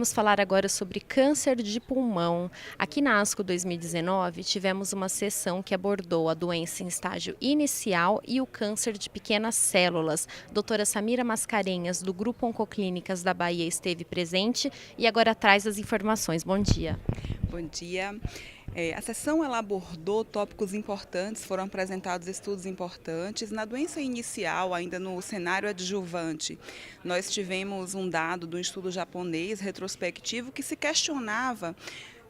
Vamos falar agora sobre câncer de pulmão. Aqui na ASCO 2019, tivemos uma sessão que abordou a doença em estágio inicial e o câncer de pequenas células. Doutora Samira Mascarenhas, do Grupo Oncoclínicas da Bahia, esteve presente e agora traz as informações. Bom dia. Bom dia. A sessão ela abordou tópicos importantes, foram apresentados estudos importantes. Na doença inicial, ainda no cenário adjuvante, nós tivemos um dado do estudo japonês retrospectivo que se questionava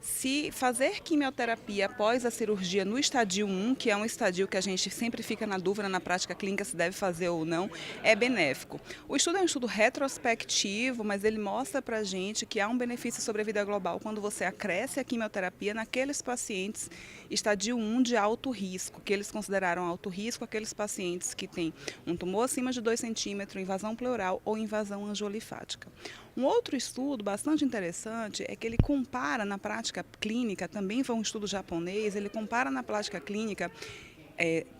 se fazer quimioterapia após a cirurgia no estadio 1, que é um estadio que a gente sempre fica na dúvida na prática clínica se deve fazer ou não, é benéfico. O estudo é um estudo retrospectivo, mas ele mostra para a gente que há um benefício sobre a vida global quando você acresce a quimioterapia naqueles pacientes estadio 1 de alto risco, que eles consideraram alto risco aqueles pacientes que têm um tumor acima de 2 centímetros, invasão pleural ou invasão angiolinfática. Um outro estudo bastante interessante é que ele compara na prática clínica, também foi um estudo japonês, ele compara na prática clínica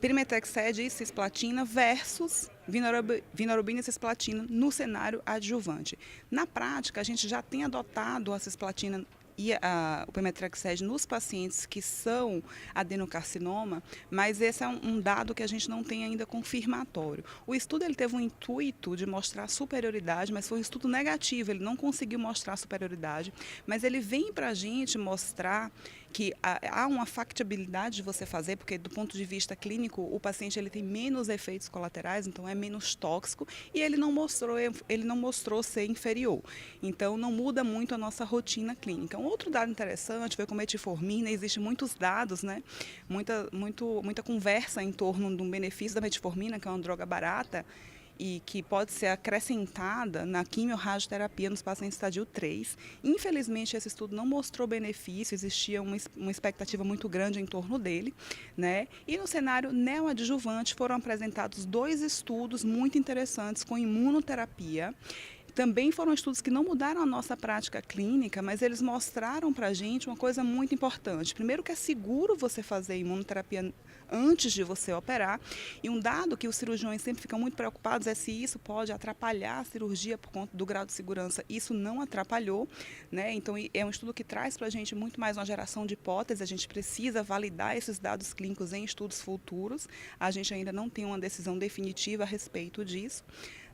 Pemetrexed e cisplatina versus vinorubina e cisplatina no cenário adjuvante. Na prática, a gente já tem adotado a cisplatina e o Pemetrexed nos pacientes que são adenocarcinoma, mas esse é um dado que a gente não tem ainda confirmatório. O estudo ele teve um intuito de mostrar superioridade, mas foi um estudo negativo, ele não conseguiu mostrar superioridade, mas ele vem para a gente mostrar que há uma factibilidade de você fazer, porque do ponto de vista clínico, o paciente ele tem menos efeitos colaterais, então é menos tóxico, e ele não mostrou ser inferior. Então não muda muito a nossa rotina clínica. Um outro dado interessante foi com metformina, existem muitos dados, né? Muita conversa em torno do benefício da metformina, que é uma droga barata, e que pode ser acrescentada na quimiorradioterapia nos pacientes estadio 3. Infelizmente, esse estudo não mostrou benefício, existia uma expectativa muito grande em torno dele, né? E no cenário neoadjuvante foram apresentados 2 estudos muito interessantes com imunoterapia. Também foram estudos que não mudaram a nossa prática clínica, mas eles mostraram para a gente uma coisa muito importante. Primeiro que é seguro você fazer imunoterapia antes de você operar, e um dado que os cirurgiões sempre ficam muito preocupados é se isso pode atrapalhar a cirurgia por conta do grau de segurança. Isso não atrapalhou, né? Então é um estudo que traz para a gente muito mais uma geração de hipóteses, a gente precisa validar esses dados clínicos em estudos futuros, a gente ainda não tem uma decisão definitiva a respeito disso.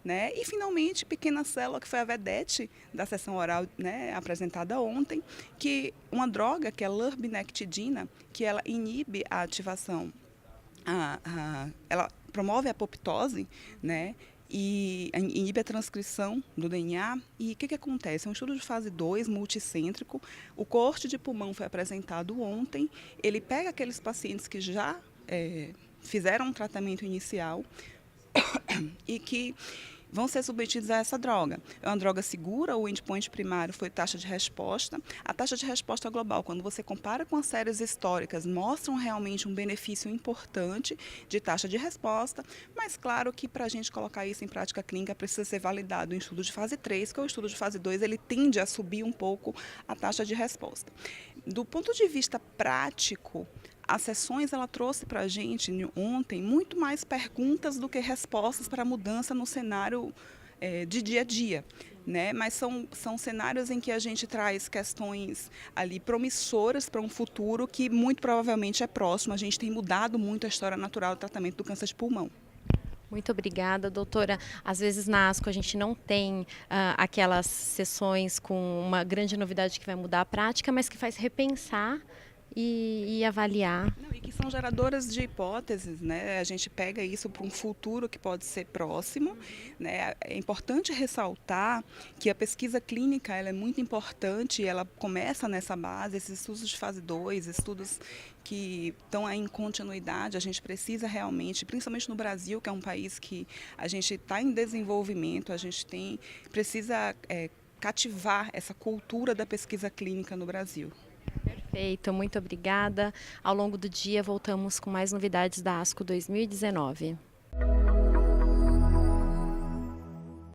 Né? E, finalmente, pequena célula, que foi a vedete da sessão oral, né, apresentada ontem, que uma droga, que é a lurbinectidina, que ela inibe a ativação, ela promove a apoptose, né? E inibe a transcrição do DNA. E o que acontece? É um estudo de fase 2, multicêntrico. O corte de pulmão foi apresentado ontem. Ele pega aqueles pacientes que já fizeram um tratamento inicial e que vão ser submetidos a essa droga. É uma droga segura, o endpoint primário foi taxa de resposta. A taxa de resposta global, quando você compara com as séries históricas, mostram realmente um benefício importante de taxa de resposta, mas claro que para a gente colocar isso em prática clínica precisa ser validado em estudo de fase 3, que é o estudo de fase 2, ele tende a subir um pouco a taxa de resposta. Do ponto de vista prático, as sessões ela trouxe para a gente ontem muito mais perguntas do que respostas para a mudança no cenário de dia a dia. Né? Mas são cenários em que a gente traz questões ali promissoras para um futuro que muito provavelmente é próximo. A gente tem mudado muito a história natural do tratamento do câncer de pulmão. Muito obrigada, doutora. Às vezes na ASCO a gente não tem aquelas sessões com uma grande novidade que vai mudar a prática, mas que faz repensar e avaliar. Não, e que são geradoras de hipóteses, né? A gente pega isso para um futuro que pode ser próximo, né? É importante ressaltar que a pesquisa clínica ela é muito importante, ela começa nessa base, esses estudos de fase 2, estudos que estão aí em continuidade, a gente precisa realmente, principalmente no Brasil, que é um país que a gente está em desenvolvimento, a gente precisa cativar essa cultura da pesquisa clínica no Brasil. Perfeito, muito obrigada. Ao longo do dia voltamos com mais novidades da ASCO 2019.